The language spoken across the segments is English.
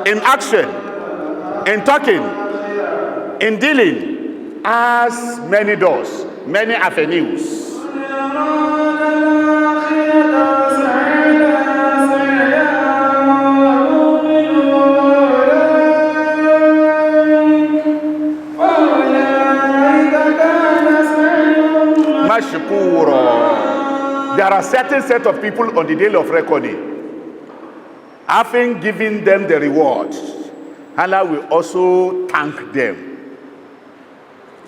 in action, in talking, in dealing, has many doors, many avenues. There are certain set of people on the day of reckoning, having given them the rewards, Allah will also thank them.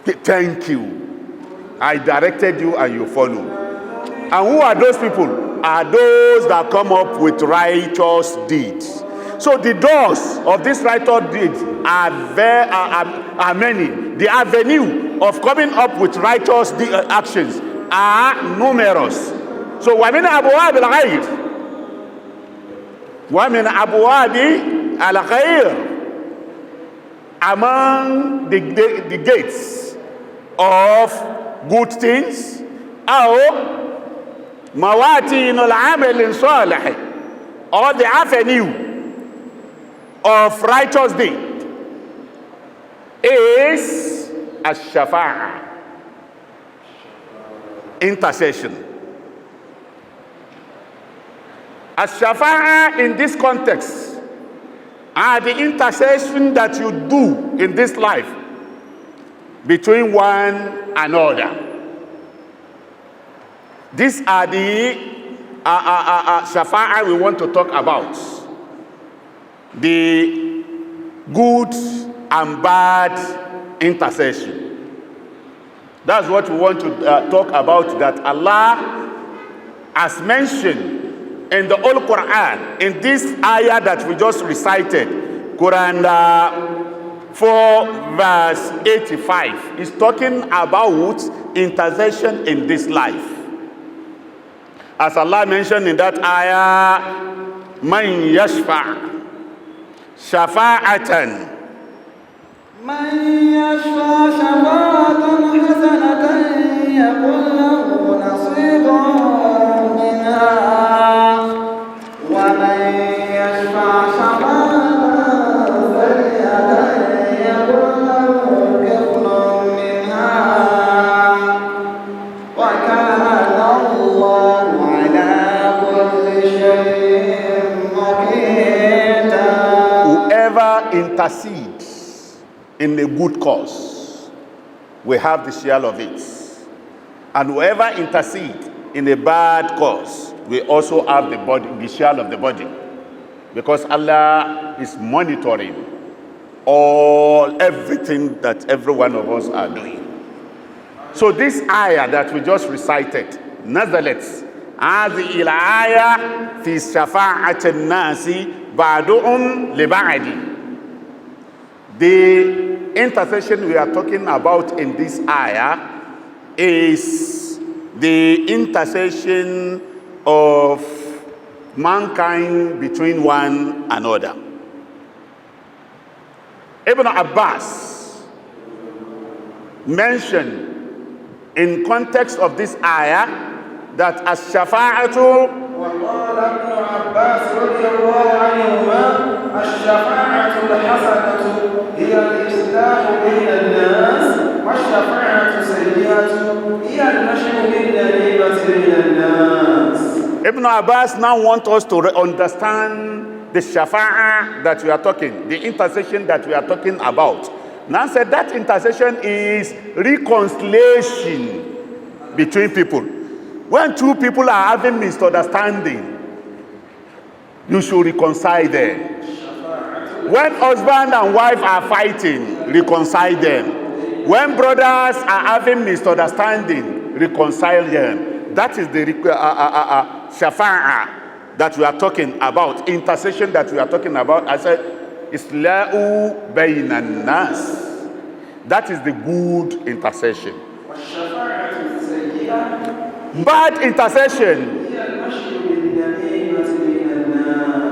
Thank you. I directed you and you follow. And who are those people? Are those that come up with righteous deeds. So the doors of this righteous deeds are many. The avenue of coming up with righteous actions are numerous. So وَمِنْ أَبْوَابِ الْخَيْرِ وَمِنْ أَبْوَابِ الْخَيْرِ, among the gates of good things, أو مواتين العمل الصالح, or the avenue of righteous deed, is الشفاعة, intercession. As-shafa'a in this context are the intercession that you do in this life between one another. These are the shafa'a we want to talk about. The good and bad intercession. That's what we want to talk about, that Allah has mentioned in the Old Quran, in this ayah that we just recited, Quran 4 verse 85, is talking about intercession in this life. As Allah mentioned in that ayah, Man yashfa' shafa'atan, Man yashfa' shafa'atan hasanatan yakun lahu nasibun minha. Intercedes in a good cause, we have the share of it. And whoever intercedes in a bad cause, we also have the share of the body. Because Allah is monitoring everything that every one of us are doing. So this ayah that we just recited, nazalat هذه الآية في شفاعة الناس بعضهم لبعض. The intercession we are talking about in this ayah is the intercession of mankind between one another. Ibn Abbas mentioned in context of this ayah that as-shafa'atu, وقال ابن عباس رضي الله عنهما الشفاعة الحسنة هي الإصلاح بين الناس والشفاعة السيئة هي المشي بالنميمة بين الناس. Ibn Abbas now wants us to understand the shafa'ah that we are talking, the intercession that we are talking about. Now said that intercession is reconciliation between people. When two people are having misunderstanding, you should reconcile them. When husband and wife are fighting, reconcile them. When brothers are having misunderstanding, reconcile them. That is the shafa'ah that we are talking about, intercession that we are talking about. I said, Islahu bayna nas. That is the good intercession. Bad intercession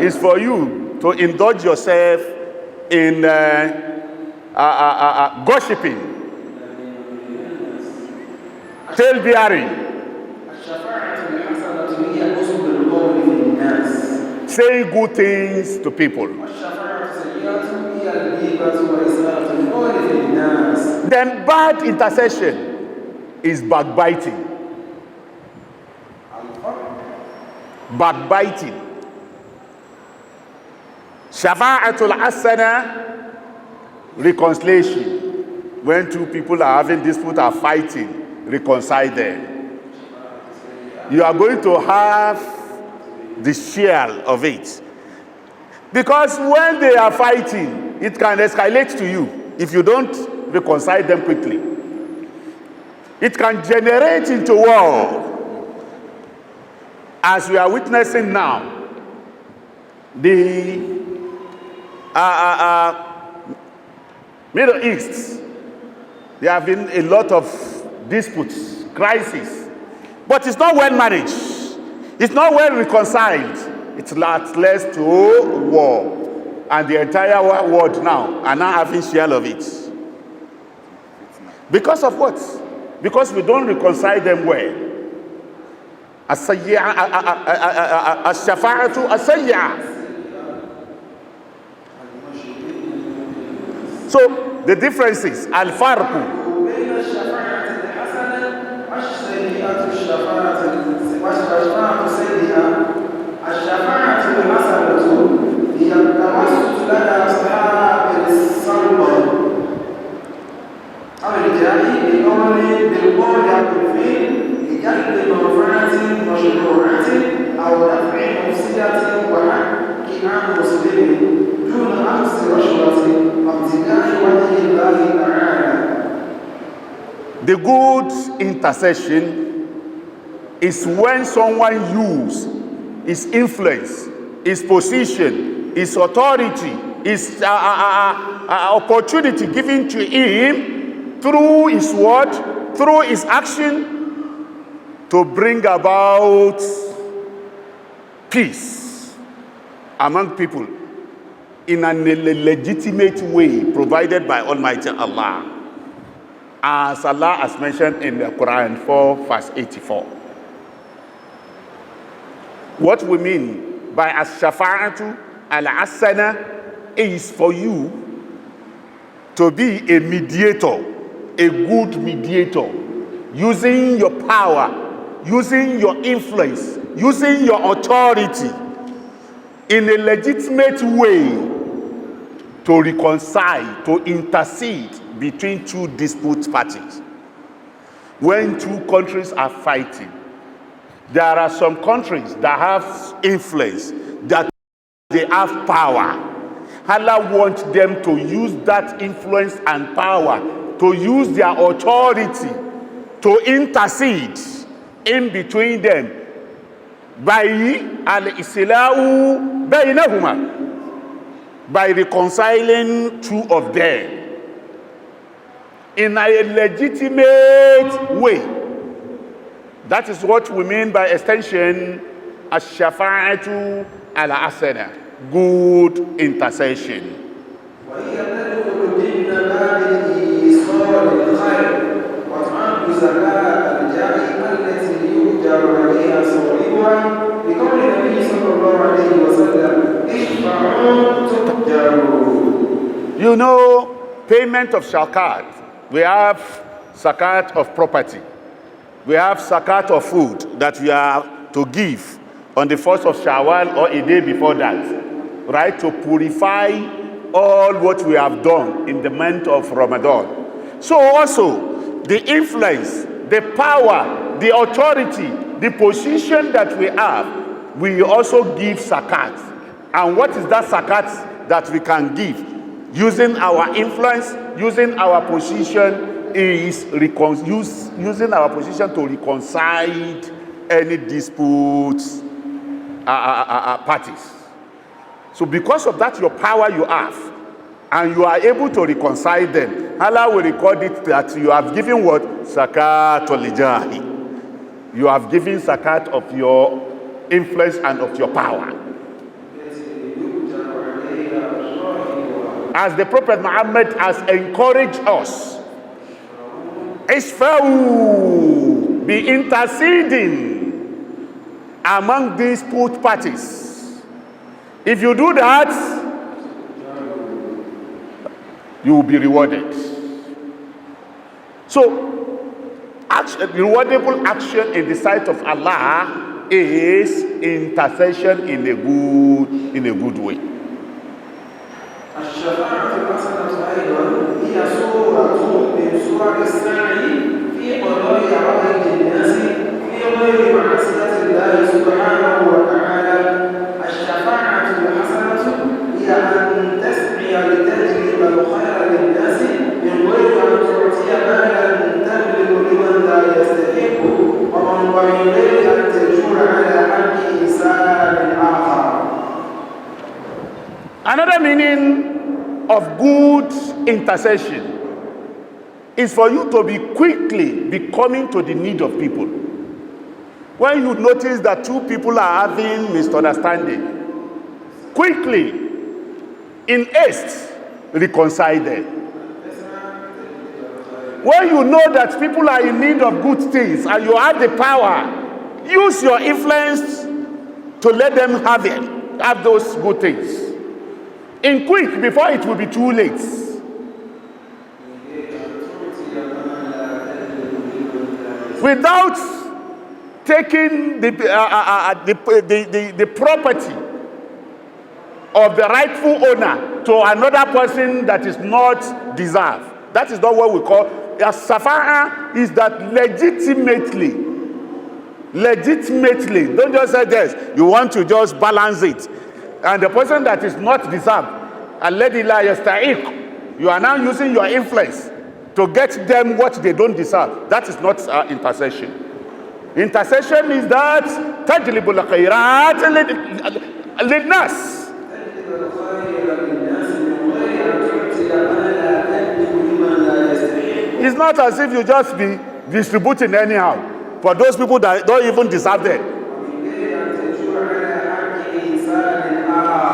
is for you to indulge yourself in gossiping, tale-bearing, saying good things to people. Then bad intercession is backbiting. Backbiting. Shafa'atul asana, reconciliation. When two people are having dispute, are fighting, reconcile them. You are going to have the share of it. Because when they are fighting, it can escalate to you if you don't reconcile them quickly. It can generate into war. As we are witnessing now, the Middle East, there have been a lot of disputes, crises, but it's not well managed. It's not well reconciled. It leads to war, and the entire world now are now having share of it. Because of what? Because we don't reconcile them well. Ash-shafa'atu as-sayyi'ah. So the difference is al-farqu. The good intercession is when someone uses his influence, his position, his authority, his opportunity given to him through his word, through his action, to bring about peace among people in a legitimate way provided by Almighty Allah. As Allah has mentioned in the Quran 4 verse 84. What we mean by as-shafa'atu al-asana is for you to be a mediator, a good mediator, using your power, using your influence, using your authority in a legitimate way to reconcile, to intercede between two dispute parties. When two countries are fighting, there are some countries that have influence, that they have power. Allah wants them to use that influence and power, to use their authority to intercede in between them by al-islahu baynahuma, by reconciling two of them in a legitimate way. That is what we mean by extension ash-shafa'atu al-asana, good intercession. You know, payment of zakat. We have zakat of property. We have zakat of food that we are to give on the 1st of Shawwal or a day before that, right? To purify all what we have done in the month of Ramadan. So also, the influence, the power, the authority, the position that we have, we also give zakat. And what is that zakat that we can give? Using our influence, using our position, is using our position to reconcile any disputes parties. So because of that, your power you have, and you are able to reconcile them, Allah will record it that you have given what? Zakat al-jahi. You have given zakat of your influence and of your power. As the Prophet Muhammad has encouraged us, Isfa'u, be interceding among these dispute parties. If you do that, you will be rewarded. So, rewardable action in the sight of Allah is intercession in a good way. الشفاعة الحسنة أيضا هي صورة من صور السعي في قضاء حوائج الناس في غير معصية الله سبحانه وتعالى. الشفاعة الحسنة هي أن تسعي لتجلب الخير للناس من غير أن تعطي مالا تبلغ لمن لا يستحق ومن غير أن تجور على حق إنسان آخر. Another meaning of good intercession is for you to be coming to the need of people. When you notice that two people are having misunderstanding, quickly, in haste, reconcile them. When you know that people are in need of good things and you have the power, use your influence to let them have those good things. In quick, before it will be too late. Without taking the property of the rightful owner to another person that is not deserved. That is not what we call as-safa'a, is that legitimately, don't just say this, you want to just balance it. And the person that is not deserved, alladhi la yasta'iq, you are now using your influence to get them what they don't deserve. That is not intercession. Intercession is that tajlibul khairat lilnas. It's not as if you just be distributing anyhow for those people that don't even deserve it.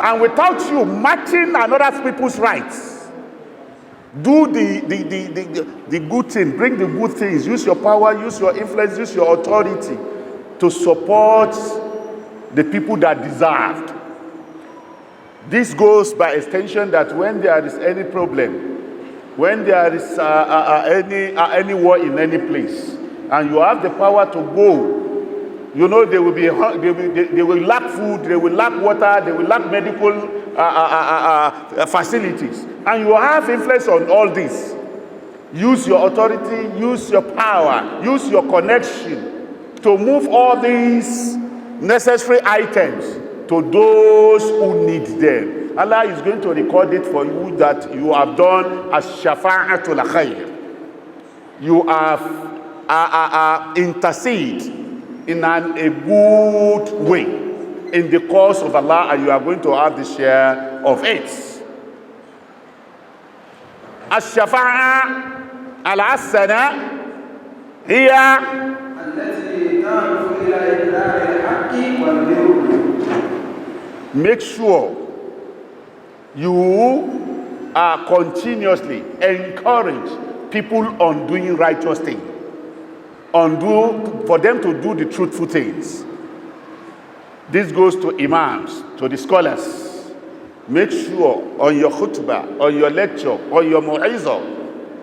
And without you matching another people's rights, do the good thing, bring the good things, use your power, use your influence, use your authority to support the people that deserved. This goes by extension that when there is any problem, when there is any war in any place, and you have the power to go, you know they will lack food, they will lack water, they will lack medical facilities, and you have influence on all this. Use your authority, use your power, use your connection to move all these necessary items to those who need them. Allah is going to record it for you that you have done as-shafa'atul khair. You have intercede in a good way in the cause of Allah, and you are going to have the share of it. Ash-shafa'a al-hasana hiya make sure you are continuously encourage people on doing righteous things, for them to do the truthful things. This goes to imams, to the scholars. Make sure on your khutbah, on your lecture, on your mu'izah,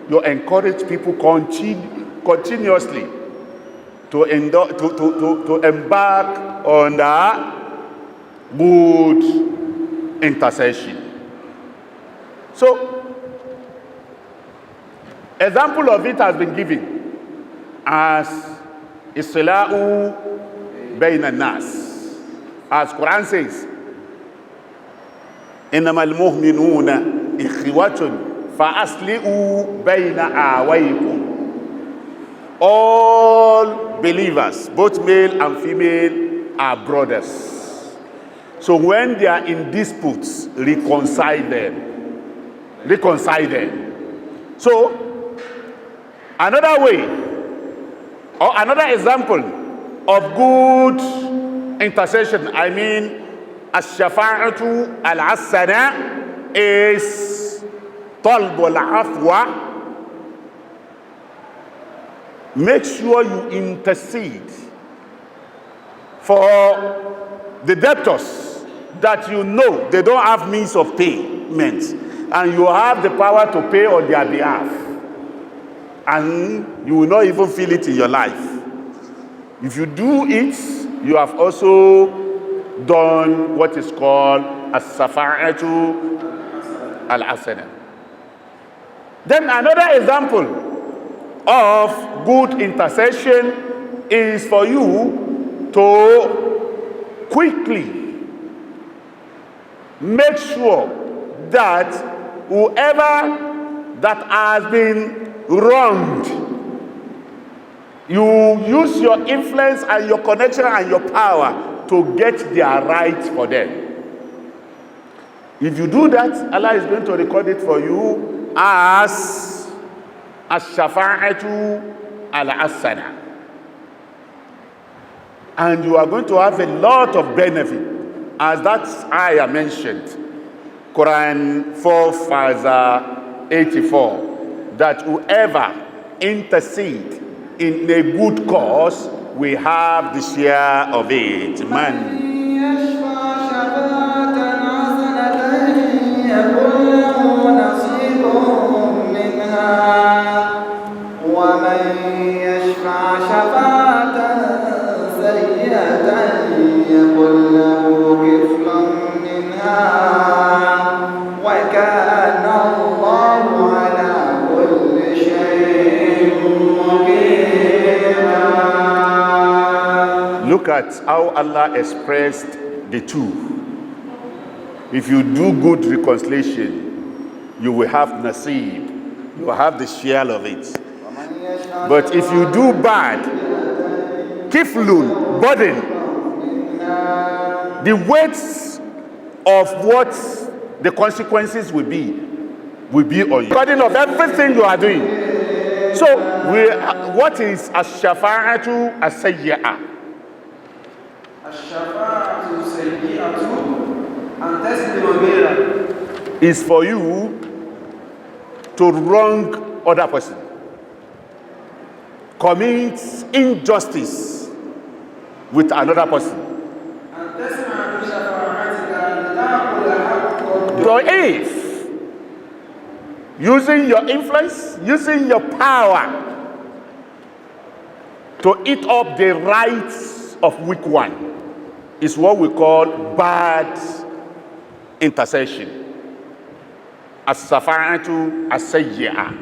you encourage people continuously to embark on the good intercession. So, example of it has been given as Isla'u bayna nas. As Quran says, إِنَّمَا الْمُؤْمِنُونَ إِخْوَةٌ فَأَصْلِحُوا بَيْنَ أَخَوَيْكُمْ. All believers, both male and female, are brothers. So when they are in disputes, reconcile them. So, another way, or another example of good intercession, I mean, ash-shafa'atu al-hasana, is talbul afwa. Make sure you intercede for the debtors that you know they don't have means of payment, and you have the power to pay on their behalf, and you will not even feel it in your life. If you do it, you have also done what is called as-safa'atu al-hasana. Then another example of good intercession is for you to quickly make sure that whoever that has been wronged, you use your influence and your connection and your power to get their rights for them. If you do that, Allah is going to record it for you as shafa'atu al-hasana. And you are going to have a lot of benefit, as that ayah mentioned, Quran 4 verse 84, that whoever intercede in a good cause will have the share of it. Man. Look at how Allah expressed the two. If you do good reconciliation, you will have nasib, you will have the share of it. But if you do bad, kiflun, burden, the weights of what the consequences will be on you, according of everything you are doing. So, what is ash-shafa'atu as-sayyi'ah? Is for you to wrong other person, commit injustice with another person. So if using your influence, using your power to eat up the rights of weak one, is what we call bad intercession. As-safa'atu as-sayyi'ah.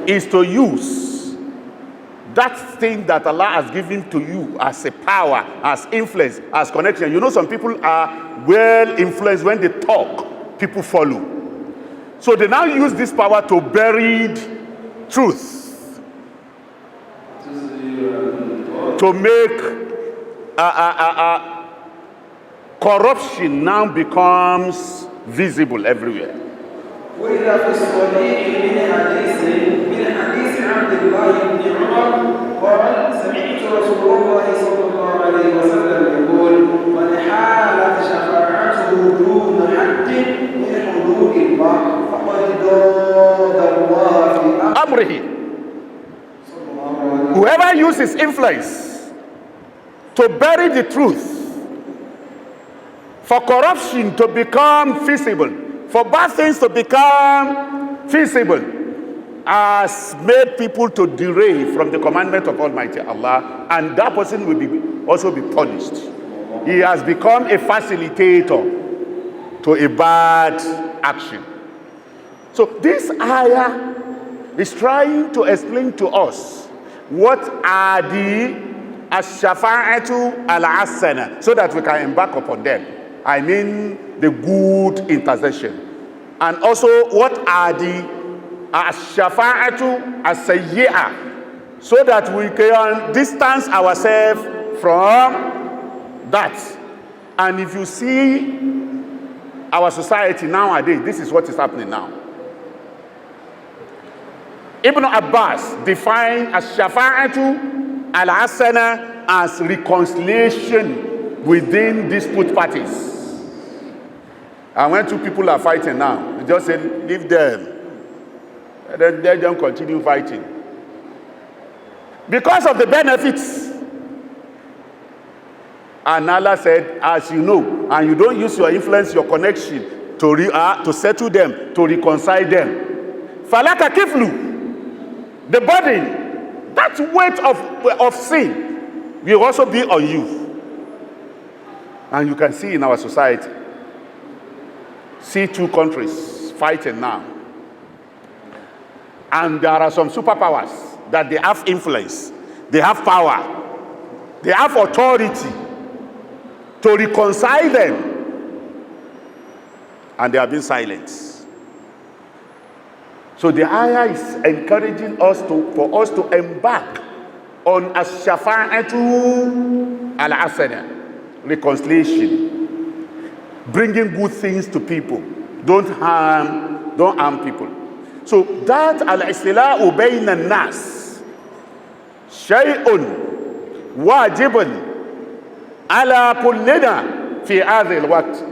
Is to use that thing that Allah has given to you as a power, as influence, as connection. You know, some people are well influenced. When they talk, people follow. So they now use this power to bury truth, to make corruption now becomes visible everywhere. Whoever uses influence to bury the truth, for corruption to become feasible, for bad things to become feasible, has made people to derail from the commandment of Almighty Allah, and that person will also be punished. He has become a facilitator to a bad action. So this ayah is trying to explain to us what are the ash-shafa'atu al-hasana, so that we can embark upon them. I mean the good intercession. And also what are the ash-shafa'atu as-sayyi'ah, so that we can distance ourselves from that. And if you see our society nowadays, this is what is happening now. Ibn Abbas defined ash-shafa'atu al-hasana as reconciliation within dispute parties. And when two people are fighting now, you just say, leave them. And then they don't continue fighting. Because of the benefits. And Allah said, as you know, and you don't use your influence, your connection to settle them, to reconcile them. Falaka kiflu, the burden, that weight of sin will also be on you. And you can see in our society, see two countries fighting now. And there are some superpowers that they have influence, they have power, they have authority to reconcile them, and they have been silent. So the ayah is encouraging us for us to embark on ash-shafa'atu al-asana, reconciliation, bringing good things to people. Don't harm people. So that al-istila'u bayna an-nas shay'un wajibun ala kullina fi hadhihi al-waqt.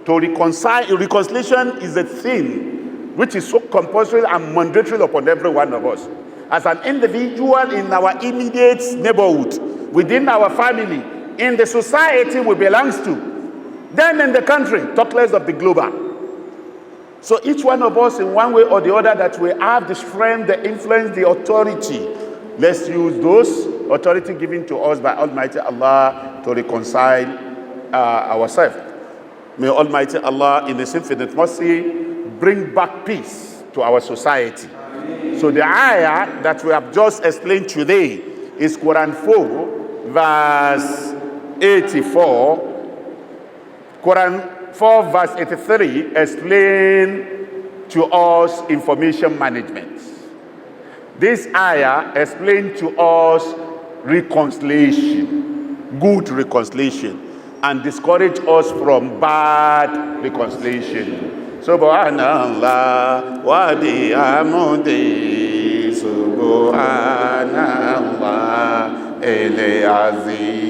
To reconcile, reconciliation is a thing which is so compulsory and mandatory upon every one of us. As an individual, in our immediate neighborhood, within our family, in the society we belong to, then in the country, talk less of the global. So each one of us, in one way or the other, that we have the strength, the influence, the authority, let's use those authority given to us by Almighty Allah to reconcile ourselves. May Almighty Allah, in His infinite mercy, bring back peace to our society. So the ayah that we have just explained today is Quran 4, verse 84. Quran 4, verse 83 explain to us information management. This ayah explains to us reconciliation, good reconciliation, and discourage us from bad reconciliation. Subhanallah wa bihamdihi, subhanallah el-azim.